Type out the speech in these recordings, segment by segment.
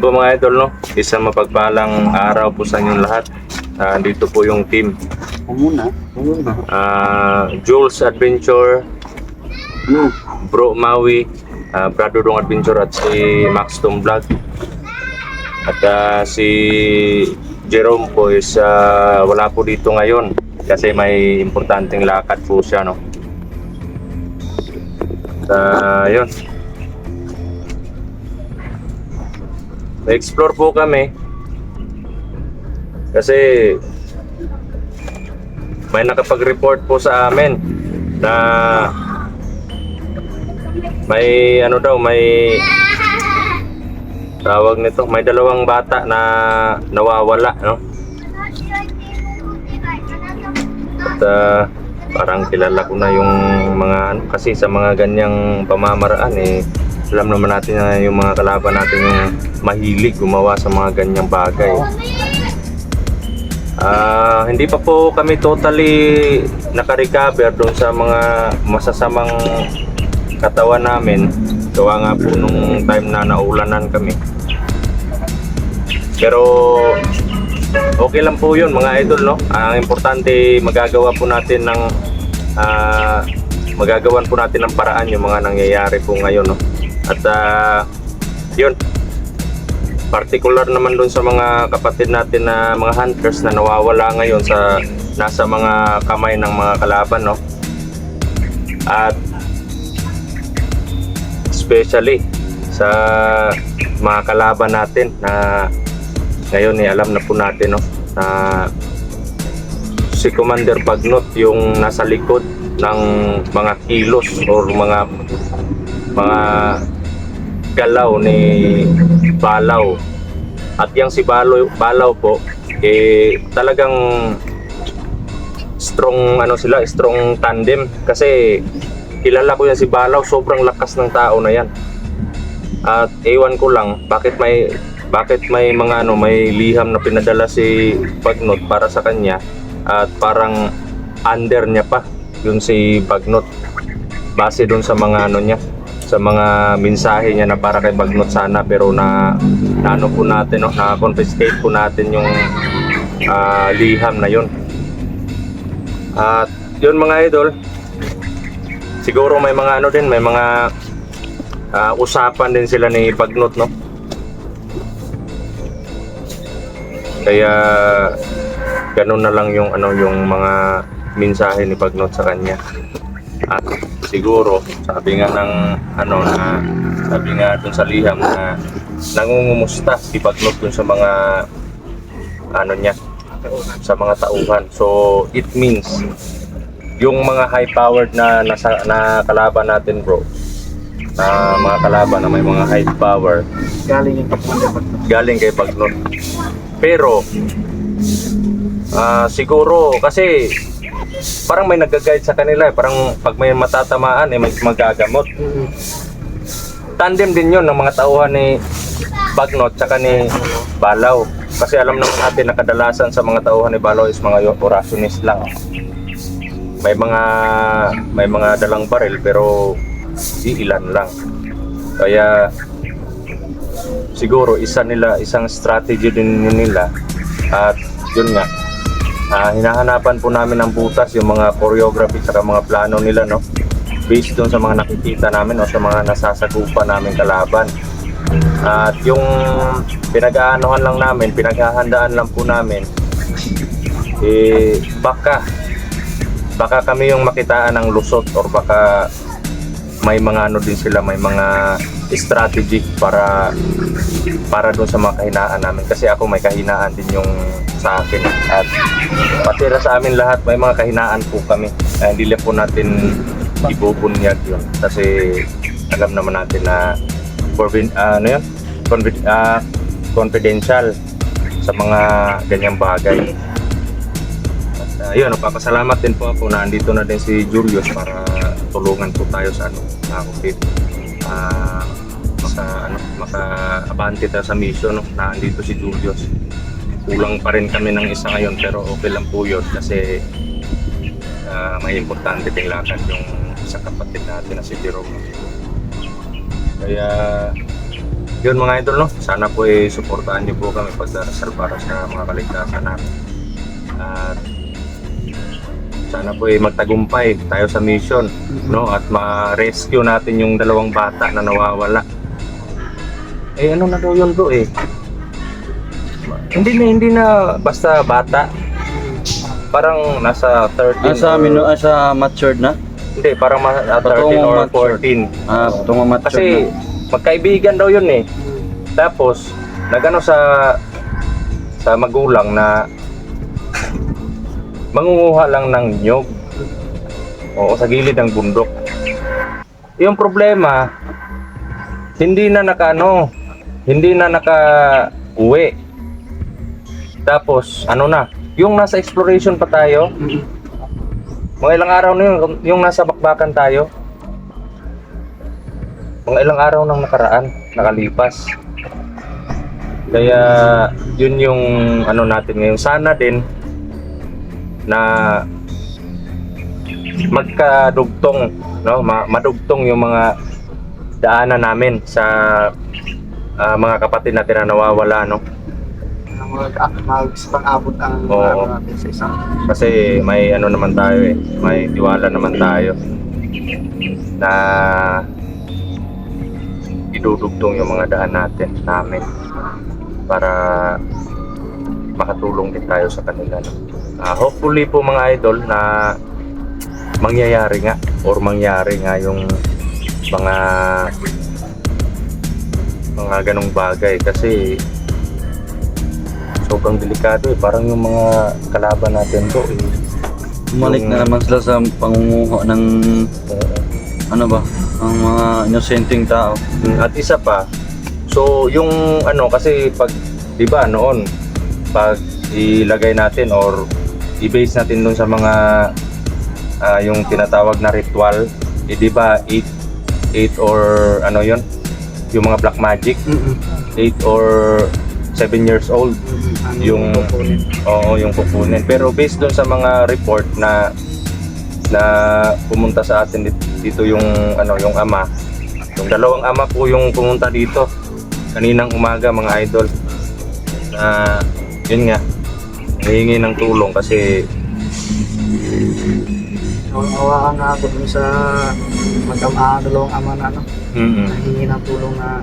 po mga idol, no? Isang mapagpalang araw po sa inyong lahat. Dito po yung team. Muna. Jules Adventure, Bro Maui, Brado Dong Adventure at si Max Tom Vlog. At si Jerome po is wala po dito ngayon kasi may importanteng lakad po siya, no? At yun. Na-explore po kami kasi may nakapag-report po sa amin na may ano daw, may tawag nito, may dalawang bata na nawawala, no? At parang kilala ko na yung mga ano, kasi sa mga ganyang pamamaraan alam naman natin na yung mga kalaban natin yung mahilig gumawa sa mga ganyang bagay. Hindi pa po kami totally naka-recover doon sa mga masasamang katawan namin. Gawa nga po nung time na naulanan kami. Pero okay lang po yun mga idol, no? Ang importante magagawan po natin ng paraan yung mga nangyayari po ngayon, no? At yun, particular naman dun sa mga kapatid natin na mga hunters na nawawala ngayon sa nasa mga kamay ng mga kalaban, no? At especially sa mga kalaban natin na ngayon alam na po natin, no, na si Commander Bagnot yung nasa likod ng mga kilos or mga galaw ni Balaw. At yang si Balaw po talagang strong strong tandem kasi kilala ko yan si Balaw, sobrang lakas ng tao na yan. At ewan ko lang bakit may mga may liham na pinadala si Bagnot para sa kanya at parang under niya pa yun si Bagnot base dun sa mga niya, sa mga mensahe niya na para kay Bagnot sana, pero na po natin, no, na confiscate po natin yung liham na yun. At yun mga idol, siguro may mga may mga usapan din sila ni Bagnot, no? Kaya ganun na lang yung yung mga mensahe ni Bagnot sa kanya. At siguro sabi nga dun sa liham na nangungumusta si Bagnot dun sa mga sa mga tauhan. So it means yung mga high powered na kalaban natin, bro, mga kalaban na may mga high power galing kay Bagnot. Pero siguro kasi parang may nag-guide sa kanila, parang pag may matatamaan may magagamot. Tandem din yun ng mga tauhan ni Bagnot tsaka ni Balaw, kasi alam naman natin na kadalasan sa mga tauhan ni Balaw is mga orationist lang. May mga dalang baril pero ilan lang. Kaya siguro isang strategy din nila. At yun nga, hinahanapan po namin ng butas yung mga choreography at mga plano nila, no, based doon sa mga nakikita namin o sa mga nasasagupan namin kalaban. At yung pinag-aanohan lang namin, pinaghahandaan lang po namin, baka kami yung makitaan ng lusot, or baka may mga din sila, may mga strategy para doon sa mga kahinaan namin. Kasi ako may kahinaan din yung sa akin, at pati sa amin lahat may mga kahinaan po kami. Hindi lang po natin ibubunyag yun kasi alam naman natin na confidential sa mga ganyang bagay. At yun, papasalamat din po ako na andito na din si Julius para tulungan po tayo sa maka-abante tayo sa mission, no? Na andito si Julius. Kulang pa rin kami ng isa ngayon pero okay lang po yun kasi may importante ding lakad yung sa kapatid natin na si Jerome. Kaya Yun mga idol, no? Sana po suportahan niyo po kami pagdarasal para sa mga kaligtasan namin. At sana po magtagumpay tayo sa mission, no? At ma-rescue natin yung dalawang bata na nawawala. Ano na daw yun bro Hindi na basta bata. Parang nasa 13 Sa amin, sa matured na? Hindi, parang 13 or 14. Tungo matured Kasi magkaibigan daw yun Tapos nagano sa magulang na mangunguha lang ng nyog. Oo, sa gilid ng bundok. Yung problema, hindi na naka-uwi. Tapos yung nasa exploration pa tayo, mga ilang araw na yun, yung nasa bakbakan tayo, mga ilang araw nang nakalipas. Kaya yun yung natin ngayon. Sana din na magkadugtong, no? Madugtong yung mga daanan namin sa mga kapatid natin na nawawala, no? Mag-abot ang natin sa isang. Kasi may naman tayo may tiwala naman tayo na idudugtong yung mga daan namin para makatulong din tayo sa kanila, no? Hopefully po mga idol na mangyari nga yung mga ganong bagay, kasi sobrang delikado parang yung mga kalaban natin to Bumalik na naman sila sa pangunguha ng ang mga inosenteng tao. At isa pa, so yung kasi pag di ba noon pag ilagay natin or i-base natin dun sa mga yung tinatawag na ritual, di ba 8 or yun, yung mga black magic, 8 or 7 years old yung kukunin. Pero based dun sa mga report na pumunta sa atin dito yung yung ama, yung dalawang ama po yung pumunta dito kaninang umaga mga idol, yun nga, hihingi ng tulong kasi Awaan na ako dun sa dalawang ama na hihingi ng tulong na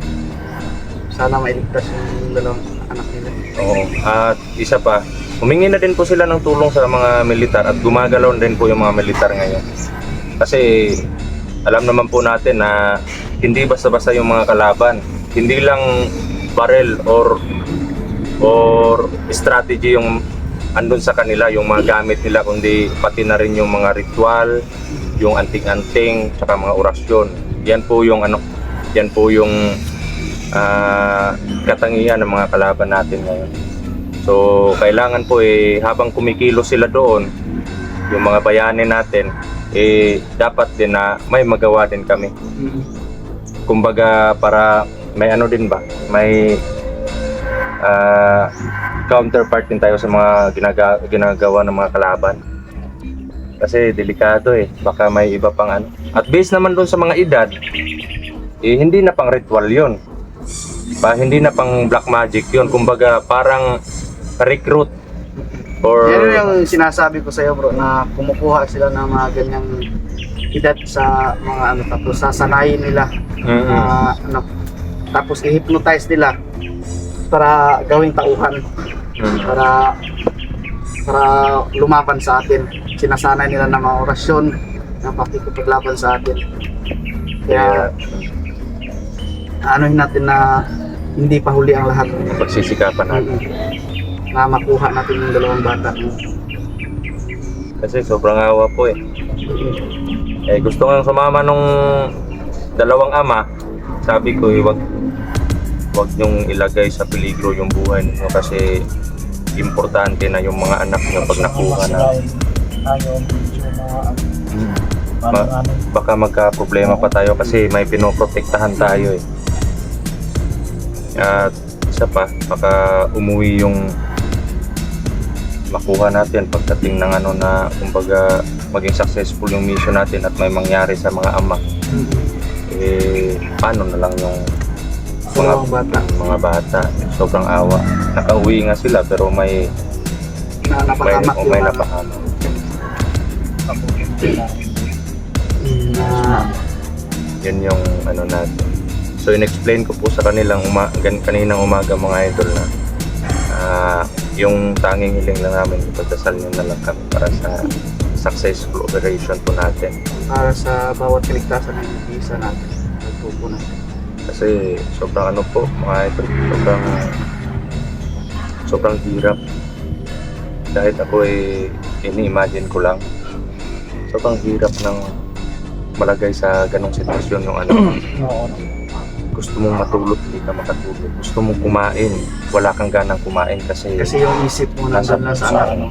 sana mailigtas yung dalawang anak nila. Oo. At isa pa, humingi na din po sila ng tulong sa mga militar at gumagalaw din po yung mga militar ngayon. Kasi alam naman po natin na hindi basta-basta yung mga kalaban. Hindi lang barrel or strategy yung andun sa kanila, yung mga gamit nila, kundi pati na rin yung mga ritual, yung anting-anting, saka mga orasyon. Yan po yung katangian ng mga kalaban natin ngayon. So kailangan po habang kumikilos sila doon, yung mga bayani natin, dapat din na may magawa din kami. Kumbaga para may din ba, may counterpart din tayo sa mga ginagawa ng mga kalaban. Kasi delikado baka may iba pang At based naman doon sa mga edad, hindi na pang ritual yun. Hindi na pang black magic yun. Kumbaga parang recruit or... Yan yung sinasabi ko sa iyo bro, na kumukuha sila ng mga ganyang edad sa mga tapos sasanayin nila. Tapos i-hypnotize nila para gawing tauhan, para lumaban sa atin. Sinasanay nila ng mga orasyon na pakikipaglaban sa atin. Kaya natin na hindi pa huli ang lahat. Pagsisikapan natin. Na makuha natin yung dalawang bata. Kasi sobrang awa po gusto nga sumama nung dalawang ama. Sabi ko wag nyong ilagay sa peligro yung buhay niyo kasi importante na yung mga anak niyo pag nakuha na. Baka magka-problema pa tayo kasi may pinoprotektahan tayo At isa pa, baka umuwi yung makuha natin pagdating ng na kumbaga maging successful yung mission natin at may mangyari sa mga ama. Paano na lang yung Dalawang bata mga bata. Sobrang awa. Nakauwi nga sila pero may na napahamak may yung napahamak. na Yun yung ano natin. So in-explain ko po sa kanilang kaninang umaga mga idol na yung tanging hiling lang namin, ipagdasal nyo na lang kami para sa successful operation po natin. para sa bawat kaligtasan ng isa natin. Nagpupo natin. Kasi sobrang ano po mga idol, sobrang hirap. Kahit ako ini-imagine ko lang, sobrang hirap ng malagay sa ganong sitwasyon yung ano. Oo. Gusto mong matulog, hindi ka makatulog. Gusto mong kumain, wala kang ganang kumain kasi Kasi yung isip mo nasa ano.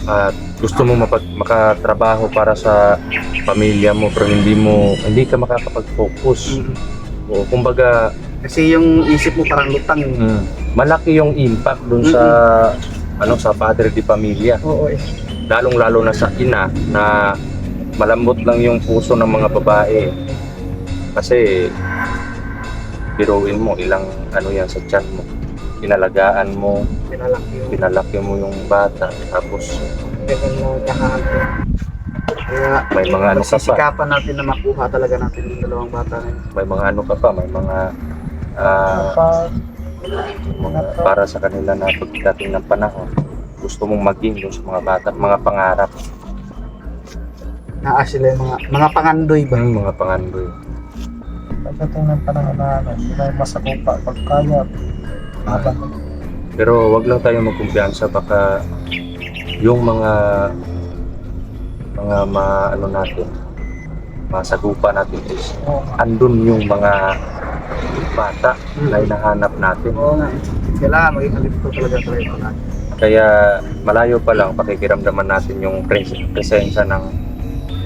at gusto mong makatrabaho para sa pamilya mo pero hindi ka makakapag-focus. O kumbaga, Kasi yung isip mo parang lutang. malaki yung impact dun sa sa padre di pamilya. Oo eh. Lalong-lalo na sa ina na malambot lang yung puso ng mga babae. Kasi biruin mo ilang yan sa tiyan mo. Pinalagaan mo, pinalaki mo yung bata tapos Kaya may mga ano ka pa. sisikapan natin na makuha talaga natin yung dalawang bata na yun. May mga ano ka pa, may mga para sa kanila na pagdating ng panahon gusto mong maging doon sa mga bata, mga pangarap, Sila yung mga pangandoy ba? yung mga pangandoy. Pagdating ng panahon na sila yung masakupa pagkaya. Pero wag lang tayo magkumpiyansa, baka yung mga natin, masagupa natin is andun yung mga bata na hinahanap natin. Oo nga. Kailangan maging alipto talaga ito natin. Kaya malayo pa lang pakikiramdaman natin yung presensya ng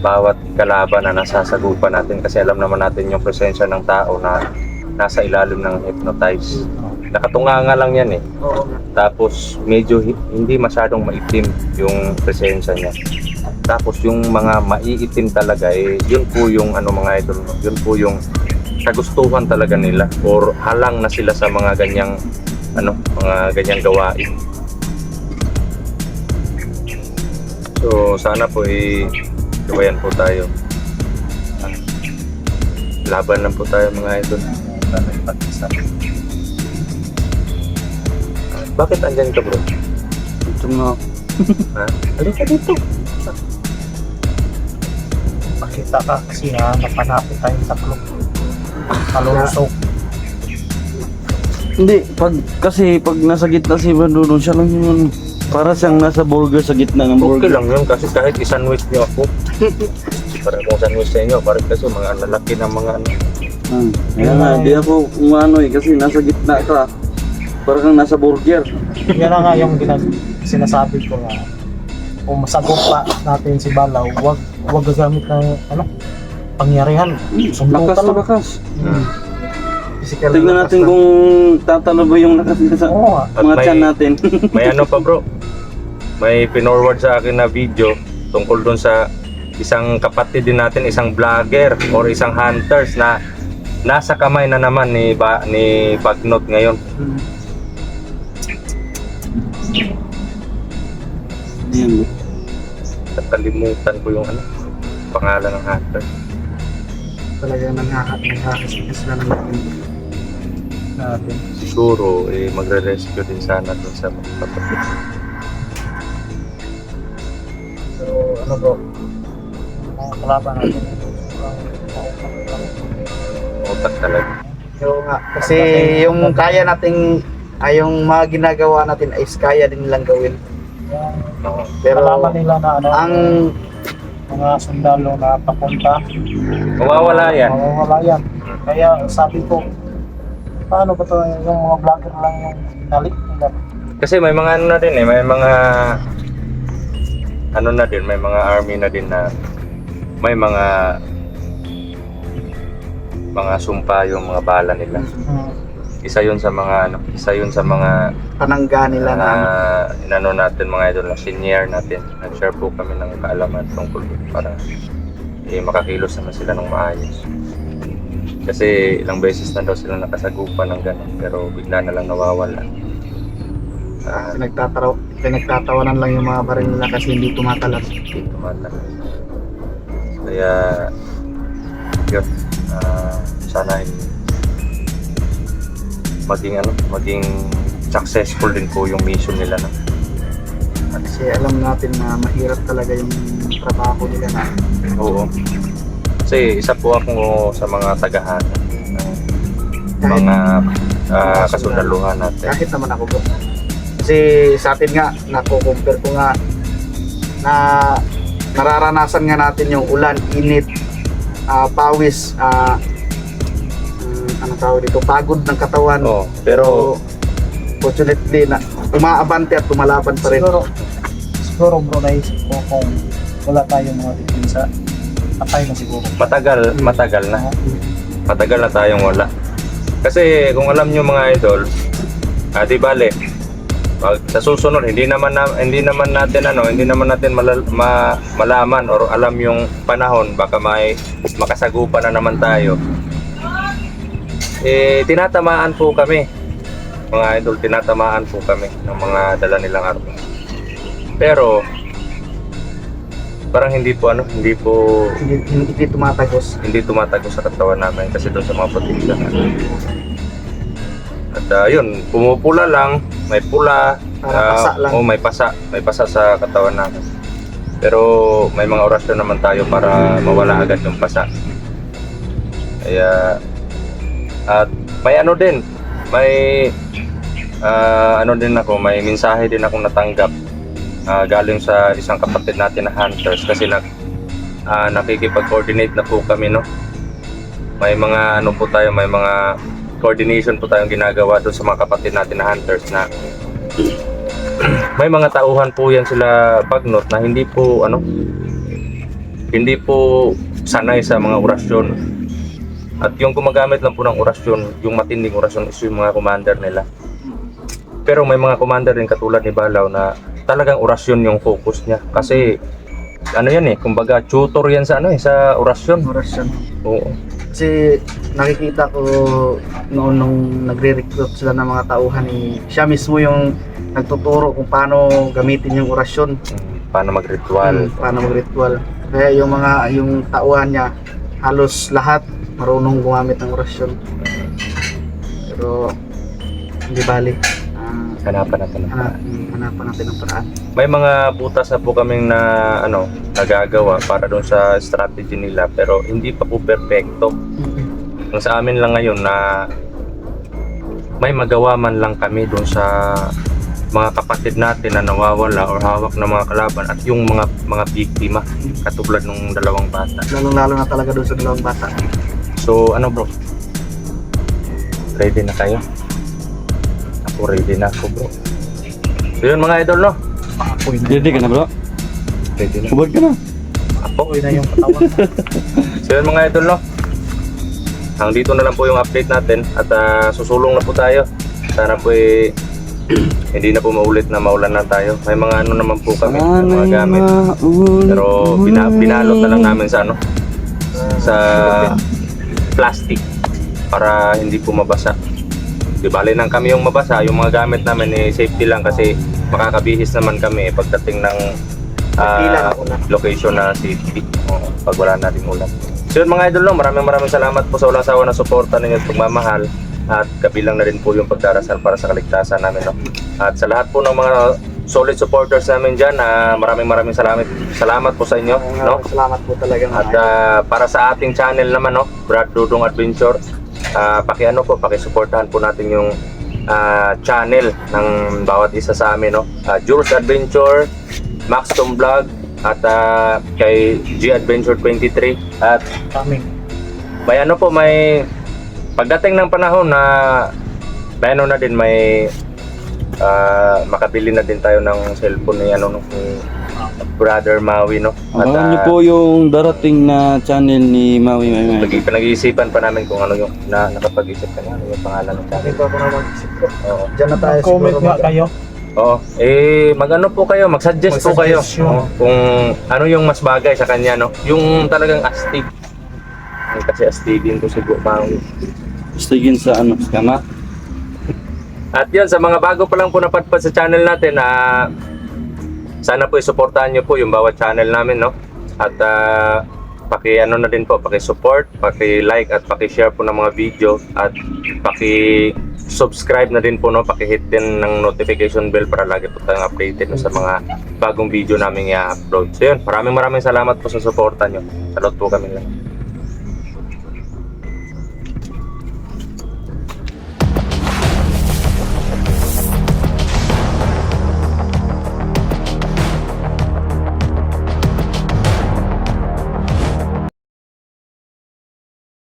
bawat kalaban na nasasagupan natin kasi alam naman natin yung presensya ng tao na nasa ilalim ng hypnotize. Nakatunganga lang yan eh. Oo nga. Tapos medyo hindi masyadong maitim yung presensya niya. Tapos yung mga maiitim talaga yun po yung mga idol, yun po yung kagustuhan talaga nila or halang na sila sa mga ganyang gawain. So sana po gabayan po tayo. Laban lang po tayo mga idol. Bakit andyan ka bro? Ito nga. Ha? Halika dito. Makita ka kasi napanapit tayo sa club. Kalusok. Hindi, pag nasa gitna si Bandunong, siya lang yun. Para siyang nasa burger sa gitna ng Okay burger. lang yun kasi kahit isanwis niyo ako. Para kung sandwich sa inyo, para kasi mga lalaki ng mga Kaya nga, di ako umano kasi nasa gitna ka. Para kang nasa burger. Yan na nga yung sinasabi ko nga. Kung masagot pa natin si Balaw, wag gagamit ng pangyarihan. Lakas Sundukan na lang. lakas. Physical Tignan lakas natin lang. kung tatalo ba yung lakas nila sa Oo nga. At mga may- tiyan natin. May ano pa bro, may pinorward sa akin na video tungkol dun sa isang kapatid din natin, isang vlogger or isang hunters na nasa kamay na naman ni Bagnot ngayon. Yan. Nakalimutan ko yung pangalan ng hunter. Talagang nanghahakis na natin. Siguro magre-rescue din sana dun sa mga kapatid. So, bro? Mga kalaban natin. Utak talaga. Oo nga. Kasi yung kaya nating yung mga ginagawa natin ay kaya din nilang gawin. Oo. Pero Kalaban nila na ang mga sundalo na papunta. Mawawala yan. Mawawala yan. Kaya sabi ko, paano ba ito yung mga vlogger lang yung nalik nila? Kasi may mga na din may mga na din, may mga army na din na may mga sumpa yung mga bala nila. Isa yun sa mga panangga nila na inano natin mga idol na senior natin. Nag-share po kami ng kaalaman tungkol dito para makakilos naman sila ng maayos. Kasi ilang beses na daw sila nakasagupan ng gano'n pero bigla na lang nawawala. Pinagtatawanan lang yung mga baril nila kasi hindi tumatalas. Hindi tumatagal. Kaya yun, sana maging successful din po yung mission nila, no? Kasi alam natin na mahirap talaga yung trabaho nila na Oo. Kasi isa po ako sa mga tagahan ng mga kasundaluhan natin. kahit naman ako bro. Kasi sa atin nga, nako-compare ko nga na nararanasan nga natin yung ulan, init, pawis, ano tawag dito, pagod ng katawan. Oh, pero Fortunately na umaabante at tumalaban pa rin. Siguro bro, naisip ko kung wala tayong mga depensa, patay na siguro. matagal na. Matagal na tayong wala. Kasi kung alam nyo mga idol, di bale, sa susunod hindi naman natin malaman or alam yung panahon, baka may makasagupan na naman tayo. Tinatamaan po kami mga idol, tinatamaan po kami ng mga dala nilang armas. Pero parang hindi hindi tumatagos. sa katawan namin kasi doon sa mga protection natin. At yun, pumupula lang, may pula, Pasa lang. may pasa sa katawan namin. Pero may mga orasyon naman tayo para mawala agad yung pasa. Kaya at may may mensahe din akong natanggap galing sa isang kapatid natin na hunters kasi nakikipag-coordinate na po kami, no. May mga may mga coordination po tayong ginagawa doon sa mga kapatid natin na hunters na may mga tauhan po yan sila Bagnot na hindi po sanay sa mga orasyon. At yung gumagamit lang po ng orasyon, yung matinding orasyon is yung mga commander nila. Pero may mga commander din katulad ni Balaw na talagang orasyon yung focus niya. Kasi kumbaga tutor yan sa sa orasyon. Oo. Kasi nakikita ko noon nung nagre-recruit sila ng mga tauhan, siya mismo yung nagtuturo kung paano gamitin yung orasyon. Paano mag-ritual. Kaya yung tauhan niya halos lahat marunong gumamit ng orasyon. Pero hindi bali. Hanapan natin ang paraan. May mga butas na po kaming nagagawa para doon sa strategy nila pero hindi pa po perfecto. Ang sa amin lang ngayon na may magawa man lang kami doon sa mga kapatid natin na nawawala or hawak ng mga kalaban at yung mga biktima katulad ng dalawang bata. Lalo na talaga doon sa dalawang bata. So bro? Ready na kayo? Ako ready na ako bro. So yun mga idol, no? Ready ka na bro? Ready na. Subod ka na. Apoy na yung katawan. So yun mga idol, no? Hanggang dito na lang po yung update natin at susulong na po tayo. Sana po hindi na po maulit na maulan na tayo. May mga naman po kami, mga gamit. Pero binalot na lang namin sa sa plastic para hindi po mabasa. Di bale nang kami yung mabasa, yung mga gamit namin safety lang kasi makakabihis naman kami pagdating ng location na safety pag wala na rin ulan. So yun mga idol, no, maraming salamat po sa walang sawa na suporta ninyo at pagmamahal at kabilang na rin po yung pagdarasal para sa kaligtasan namin, no? At sa lahat po ng mga solid supporters namin dyan, maraming salamat po sa inyo, no? Salamat po talaga. At para sa ating channel naman, no, Brad Dudong Adventure, pakisuportahan po natin yung channel ng bawat isa sa amin, no? Jules Adventure, Max Tom Vlog, at kay G Adventure 23 at may pagdating ng panahon na may makabili na din tayo ng cellphone ni Brother Maui, no? At Abangan niyo po yung darating na channel ni Maui. Pinag-iisipan pa namin kung ano yung nakapag-isip ka na, ano yung pangalan ng channel. Ito ako na mag-isip ko. Oo. Diyan na tayo Comment nga kayo. Oo. Po kayo, mag-suggest po kayo. Mag-suggestion. Kung ano yung mas bagay sa kanya, no? Yung talagang astig. Kasi astigin ko si Bukang. Stigin sa ano, kama. At yun, sa mga bago pa lang po napadpad sa channel natin, sana po isuportahan nyo po yung bawat channel namin, no? At paki-ano na din po, paki-support, paki-like at paki-share po ng mga video at paki-subscribe na din po, no? Paki-hit din ng notification bell para lagi po tayong updated no, sa mga bagong video namin i-upload. So yun, maraming salamat po sa suporta nyo. Salot po kami lang.